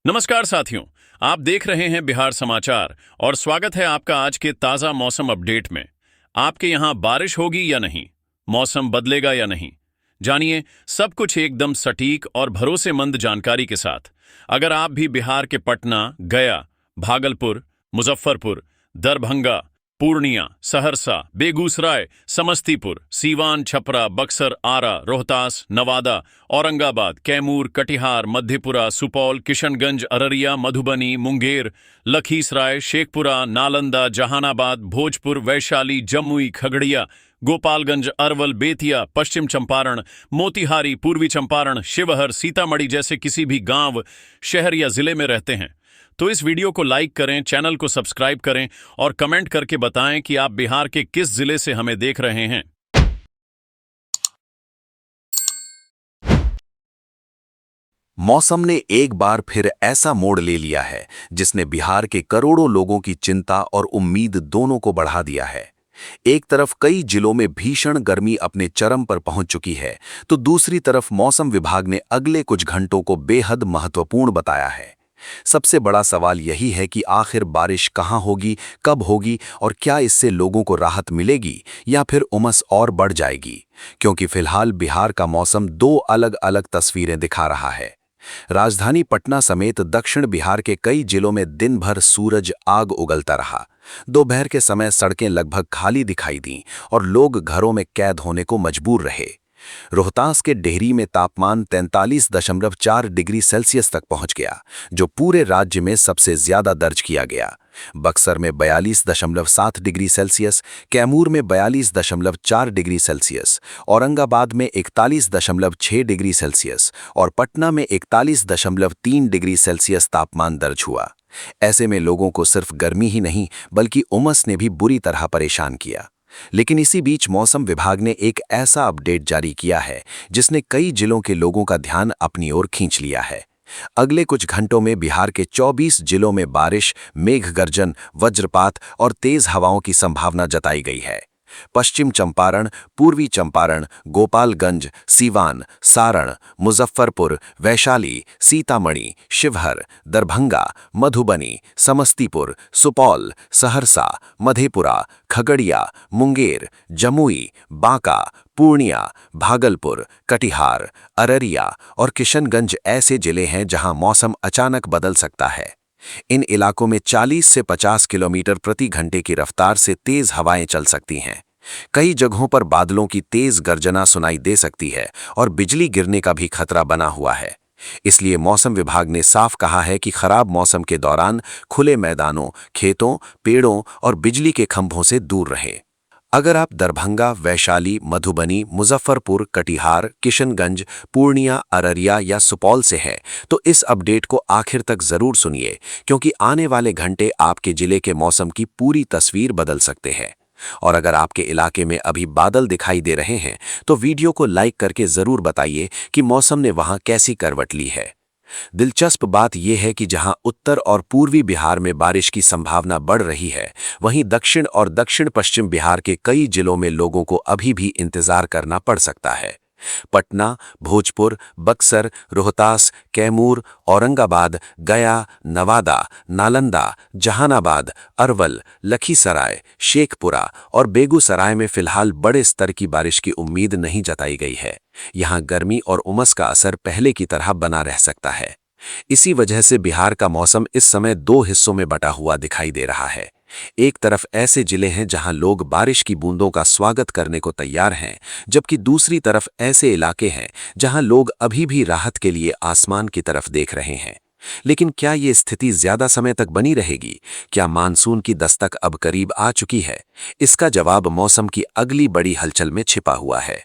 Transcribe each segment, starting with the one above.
नमस्कार साथियों। आप देख रहे हैं बिहार समाचार और स्वागत है आपका आज के ताजा मौसम अपडेट में। आपके यहां बारिश होगी या नहीं, मौसम बदलेगा या नहीं, जानिए सब कुछ एकदम सटीक और भरोसेमंद जानकारी के साथ। अगर आप भी बिहार के पटना, गया, भागलपुर, मुजफ्फरपुर, दरभंगा, पूर्णिया, सहरसा, बेगूसराय, समस्तीपुर, सीवान, छपरा, बक्सर, आरा, रोहतास, नवादा, औरंगाबाद, कैमूर, कटिहार, मधेपुरा, सुपौल, किशनगंज, अररिया, मधुबनी, मुंगेर, लखीसराय, शेखपुरा, नालंदा, जहानाबाद, भोजपुर, वैशाली, जमुई, खगड़िया, गोपालगंज, अरवल, बेतिया, पश्चिम चंपारण, मोतिहारी, पूर्वी चंपारण, शिवहर, सीतामढ़ी जैसे किसी भी गांव, शहर या जिले में रहते हैं तो इस वीडियो को लाइक करें, चैनल को सब्सक्राइब करें और कमेंट करके बताएं कि आप बिहार के किस जिले से हमें देख रहे हैं। मौसम ने एक बार फिर ऐसा मोड़ ले लिया है जिसने बिहार के करोड़ों लोगों की चिंता और उम्मीद दोनों को बढ़ा दिया है। एक तरफ कई जिलों में भीषण गर्मी अपने चरम पर पहुंच चुकी है, तो दूसरी तरफ मौसम विभाग ने अगले कुछ घंटों को बेहद महत्वपूर्ण बताया है। सबसे बड़ा सवाल यही है कि आखिर बारिश कहां होगी, कब होगी और क्या इससे लोगों को राहत मिलेगी या फिर उमस और बढ़ जाएगी। क्योंकि फिलहाल बिहार का मौसम दो अलग अलग तस्वीरें दिखा रहा है। राजधानी पटना समेत दक्षिण बिहार के कई जिलों में दिन भर सूरज आग उगलता रहा। दोपहर के समय सड़कें लगभग खाली दिखाई दीं और लोग घरों में कैद होने को मजबूर रहे। रोहतास के डेहरी में तापमान 43.4 डिग्री सेल्सियस तक पहुंच गया, जो पूरे राज्य में सबसे ज्यादा दर्ज किया गया। बक्सर में 42.7 डिग्री सेल्सियस, कैमूर में 42.4 डिग्री सेल्सियस, औरंगाबाद में 41.6 डिग्री सेल्सियस और पटना में 41.3 डिग्री सेल्सियस तापमान दर्ज हुआ। ऐसे में लोगों को सिर्फ गर्मी ही नहीं बल्कि उमस ने भी बुरी तरह परेशान किया। लेकिन इसी बीच मौसम विभाग ने एक ऐसा अपडेट जारी किया है जिसने कई जिलों के लोगों का ध्यान अपनी ओर खींच लिया है। अगले कुछ घंटों में बिहार के 24 जिलों में बारिश, मेघ गर्जन, वज्रपात और तेज हवाओं की संभावना जताई गई है। पश्चिम चंपारण, पूर्वी चंपारण, गोपालगंज, सीवान, सारण, मुजफ्फरपुर, वैशाली, सीतामढ़ी, शिवहर, दरभंगा, मधुबनी, समस्तीपुर, सुपौल, सहरसा, मधेपुरा, खगड़िया, मुंगेर, जमुई, बांका, पूर्णिया, भागलपुर, कटिहार, अररिया और किशनगंज ऐसे जिले हैं जहां मौसम अचानक बदल सकता है। इन इलाकों में 40 से 50 किलोमीटर प्रति घंटे की रफ्तार से तेज हवाएं चल सकती हैं। कई जगहों पर बादलों की तेज गर्जना सुनाई दे सकती है और बिजली गिरने का भी खतरा बना हुआ है। इसलिए मौसम विभाग ने साफ कहा है कि खराब मौसम के दौरान खुले मैदानों, खेतों, पेड़ों और बिजली के खंभों से दूर रहें। अगर आप दरभंगा, वैशाली, मधुबनी, मुजफ्फरपुर, कटिहार, किशनगंज, पूर्णिया, अररिया या सुपौल से हैं, तो इस अपडेट को आखिर तक जरूर सुनिए, क्योंकि आने वाले घंटे आपके जिले के मौसम की पूरी तस्वीर बदल सकते हैं। और अगर आपके इलाके में अभी बादल दिखाई दे रहे हैं, तो वीडियो को लाइक करके जरूर बताइए कि मौसम ने वहां कैसी करवट ली है। दिलचस्प बात यह है कि जहां उत्तर और पूर्वी बिहार में बारिश की संभावना बढ़ रही है, वहीं दक्षिण और दक्षिण पश्चिम बिहार के कई जिलों में लोगों को अभी भी इंतजार करना पड़ सकता है। पटना, भोजपुर, बक्सर, रोहतास, कैमूर, औरंगाबाद, गया, नवादा, नालंदा, जहानाबाद, अरवल, लखीसराय, शेखपुरा और बेगूसराय में फिलहाल बड़े स्तर की बारिश की उम्मीद नहीं जताई गई है। यहां गर्मी और उमस का असर पहले की तरह बना रह सकता है। इसी वजह से बिहार का मौसम इस समय दो हिस्सों में बटा हुआ दिखाई दे रहा है। एक तरफ ऐसे जिले हैं जहां लोग बारिश की बूंदों का स्वागत करने को तैयार हैं, जबकि दूसरी तरफ ऐसे इलाके हैं जहां लोग अभी भी राहत के लिए आसमान की तरफ देख रहे हैं। लेकिन क्या ये स्थिति ज्यादा समय तक बनी रहेगी? क्या मानसून की दस्तक अब करीब आ चुकी है? इसका जवाब मौसम की अगली बड़ी हलचल में छिपा हुआ है।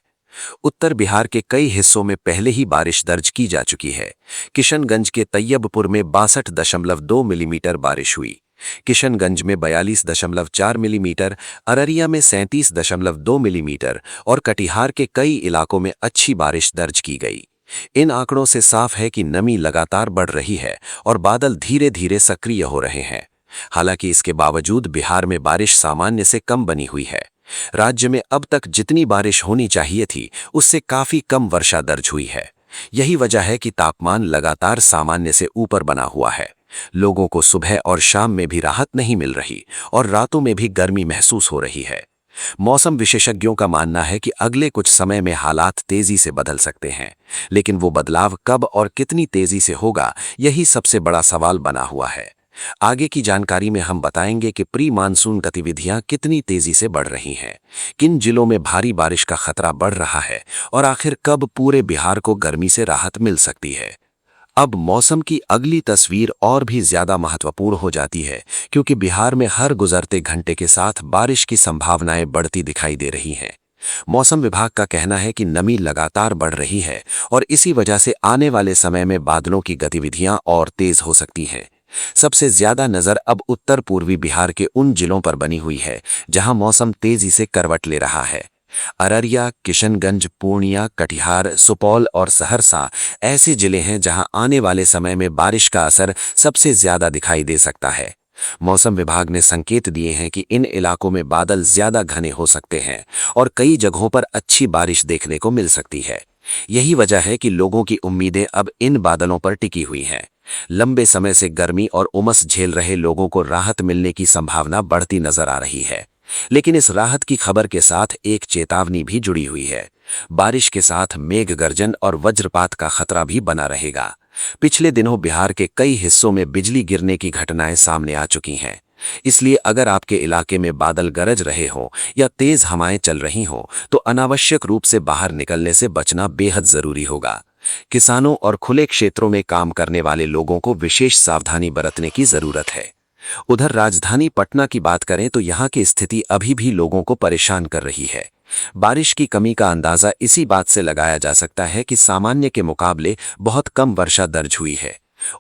उत्तर बिहार के कई हिस्सों में पहले ही बारिश दर्ज की जा चुकी है। किशनगंज के तैयबपुर में 62.2 मिलीमीटर बारिश हुई, किशनगंज में 42.4 मिलीमीटर, अररिया में 37.2 मिलीमीटर और कटिहार के कई इलाकों में अच्छी बारिश दर्ज की गई। इन आंकड़ों से साफ है कि नमी लगातार बढ़ रही है और बादल धीरे धीरे सक्रिय हो रहे हैं। हालांकि इसके बावजूद बिहार में बारिश सामान्य से कम बनी हुई है। राज्य में अब तक जितनी बारिश होनी चाहिए थी, उससे काफी कम वर्षा दर्ज हुई है। यही वजह है कि तापमान लगातार सामान्य से ऊपर बना हुआ है। लोगों को सुबह और शाम में भी राहत नहीं मिल रही और रातों में भी गर्मी महसूस हो रही है। मौसम विशेषज्ञों का मानना है कि अगले कुछ समय में हालात तेजी से बदल सकते हैं, लेकिन वो बदलाव कब और कितनी तेजी से होगा, यही सबसे बड़ा सवाल बना हुआ है। आगे की जानकारी में हम बताएंगे कि प्री मानसून गतिविधियां कितनी तेजी से बढ़ रही हैं, किन जिलों में भारी बारिश का खतरा बढ़ रहा है और आखिर कब पूरे बिहार को गर्मी से राहत मिल सकती है। अब मौसम की अगली तस्वीर और भी ज्यादा महत्वपूर्ण हो जाती है, क्योंकि बिहार में हर गुजरते घंटे के साथ बारिश की संभावनाएं बढ़ती दिखाई दे रही हैं। मौसम विभाग का कहना है कि नमी लगातार बढ़ रही है और इसी वजह से आने वाले समय में बादलों की गतिविधियां और तेज हो सकती हैं। सबसे ज्यादा नजर अब उत्तर पूर्वी बिहार के उन जिलों पर बनी हुई है जहां मौसम तेजी से करवट ले रहा है। अररिया, किशनगंज, पूर्णिया, कटिहार, सुपौल और सहरसा ऐसे जिले हैं जहां आने वाले समय में बारिश का असर सबसे ज्यादा दिखाई दे सकता है। मौसम विभाग ने संकेत दिए हैं कि इन इलाकों में बादल ज्यादा घने हो सकते हैं और कई जगहों पर अच्छी बारिश देखने को मिल सकती है। यही वजह है कि लोगों की उम्मीदें अब इन बादलों पर टिकी हुई हैं। लंबे समय से गर्मी और उमस झेल रहे लोगों को राहत मिलने की संभावना बढ़ती नजर आ रही है। लेकिन इस राहत की खबर के साथ एक चेतावनी भी जुड़ी हुई है। बारिश के साथ मेघ गर्जन और वज्रपात का खतरा भी बना रहेगा। पिछले दिनों बिहार के कई हिस्सों में बिजली गिरने की घटनाएं सामने आ चुकी हैं। इसलिए अगर आपके इलाके में बादल गरज रहे हों या तेज हवाएं चल रही हों, तो अनावश्यक रूप से बाहर निकलने से बचना बेहद जरूरी होगा। किसानों और खुले क्षेत्रों में काम करने वाले लोगों को विशेष सावधानी बरतने की जरूरत है। उधर राजधानी पटना की बात करें तो यहाँ की स्थिति अभी भी लोगों को परेशान कर रही है। बारिश की कमी का अंदाजा इसी बात से लगाया जा सकता है कि सामान्य के मुकाबले बहुत कम वर्षा दर्ज हुई है।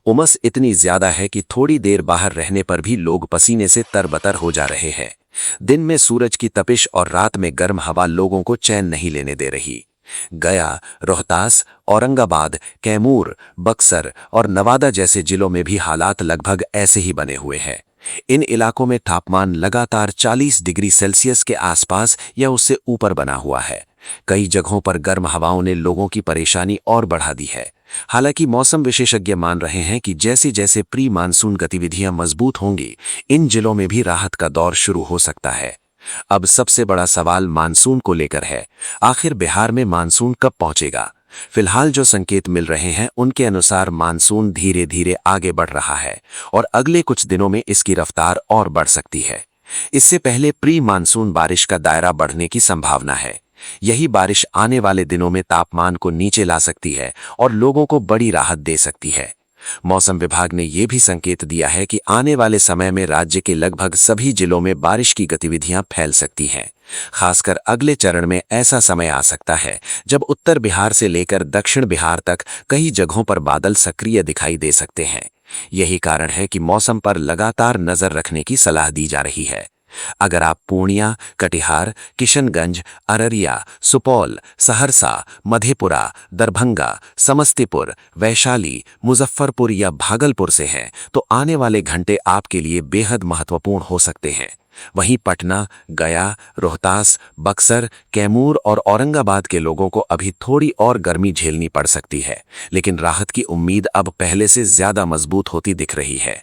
उमस इतनी ज्यादा है कि थोड़ी देर बाहर रहने पर भी लोग पसीने से तरबतर हो जा रहे हैं। दिन में सूरज की तपिश और रात में गर्म हवा लोगों को चैन नहीं लेने दे रही। गया, रोहतास, औरंगाबाद, कैमूर, बक्सर और नवादा जैसे जिलों में भी हालात लगभग ऐसे ही बने हुए हैं। इन इलाकों में तापमान लगातार 40 डिग्री सेल्सियस के आसपास या उससे ऊपर बना हुआ है। कई जगहों पर गर्म हवाओं ने लोगों की परेशानी और बढ़ा दी है। हालांकि मौसम विशेषज्ञ मान रहे हैं कि जैसे जैसे प्री मानसून गतिविधियां मजबूत होंगी, इन जिलों में भी राहत का दौर शुरू हो सकता है। अब सबसे बड़ा सवाल मानसून को लेकर है। आखिर बिहार में मानसून कब पहुंचेगा? फिलहाल जो संकेत मिल रहे हैं उनके अनुसार मानसून धीरे धीरे आगे बढ़ रहा है और अगले कुछ दिनों में इसकी रफ्तार और बढ़ सकती है। इससे पहले प्री मानसून बारिश का दायरा बढ़ने की संभावना है। यही बारिश आने वाले दिनों में तापमान को नीचे ला सकती है और लोगों को बड़ी राहत दे सकती है। मौसम विभाग ने यह भी संकेत दिया है कि आने वाले समय में राज्य के लगभग सभी जिलों में बारिश की गतिविधियां फैल सकती हैं। खासकर अगले चरण में ऐसा समय आ सकता है जब उत्तर बिहार से लेकर दक्षिण बिहार तक कई जगहों पर बादल सक्रिय दिखाई दे सकते हैं। यही कारण है कि मौसम पर लगातार नजर रखने की सलाह दी जा रही है। अगर आप पूर्णिया, कटिहार, किशनगंज, अररिया, सुपौल, सहरसा, मधेपुरा, दरभंगा, समस्तीपुर, वैशाली, मुजफ्फरपुर या भागलपुर से हैं, तो आने वाले घंटे आपके लिए बेहद महत्वपूर्ण हो सकते हैं। वहीं पटना, गया, रोहतास, बक्सर, कैमूर और औरंगाबाद के लोगों को अभी थोड़ी और गर्मी झेलनी पड़ सकती है, लेकिन राहत की उम्मीद अब पहले से ज्यादा मजबूत होती दिख रही है।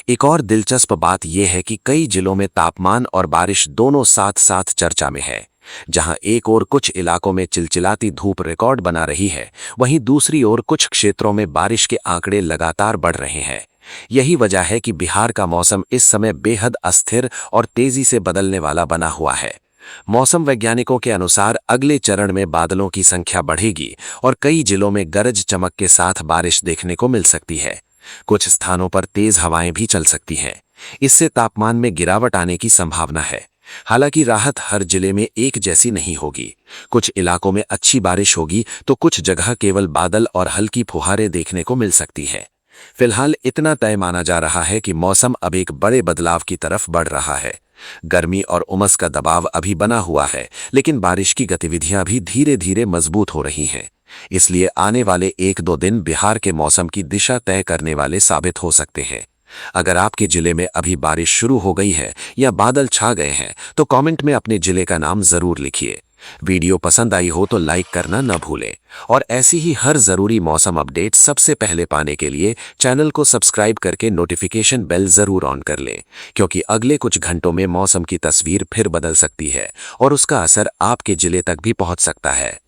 एक और दिलचस्प बात यह है कि कई जिलों में तापमान और बारिश दोनों साथ साथ चर्चा में है। जहां एक ओर कुछ इलाकों में चिलचिलाती धूप रिकॉर्ड बना रही है, वहीं दूसरी ओर कुछ क्षेत्रों में बारिश के आंकड़े लगातार बढ़ रहे हैं। यही वजह है कि बिहार का मौसम इस समय बेहद अस्थिर और तेजी से बदलने वाला बना हुआ है। मौसम वैज्ञानिकों के अनुसार अगले चरण में बादलों की संख्या बढ़ेगी और कई जिलों में गरज चमक के साथ बारिश देखने को मिल सकती है। कुछ स्थानों पर तेज हवाएं भी चल सकती हैं। इससे तापमान में गिरावट आने की संभावना है। हालांकि राहत हर जिले में एक जैसी नहीं होगी। कुछ इलाकों में अच्छी बारिश होगी तो कुछ जगह केवल बादल और हल्की फुहारें देखने को मिल सकती है। फिलहाल इतना तय माना जा रहा है कि मौसम अब एक बड़े बदलाव की तरफ बढ़ रहा है। गर्मी और उमस का दबाव अभी बना हुआ है, लेकिन बारिश की गतिविधियां भी धीरे धीरे मजबूत हो रही हैं। इसलिए आने वाले 1-2 दिन बिहार के मौसम की दिशा तय करने वाले साबित हो सकते हैं। अगर आपके जिले में अभी बारिश शुरू हो गई है या बादल छा गए हैं, तो कमेंट में अपने जिले का नाम जरूर लिखिए। वीडियो पसंद आई हो तो लाइक करना न भूलें और ऐसी ही हर जरूरी मौसम अपडेट सबसे पहले पाने के लिए चैनल को सब्सक्राइब करके नोटिफिकेशन बेल जरूर ऑन कर लें, क्योंकि अगले कुछ घंटों में मौसम की तस्वीर फिर बदल सकती है और उसका असर आपके जिले तक भी पहुंच सकता है।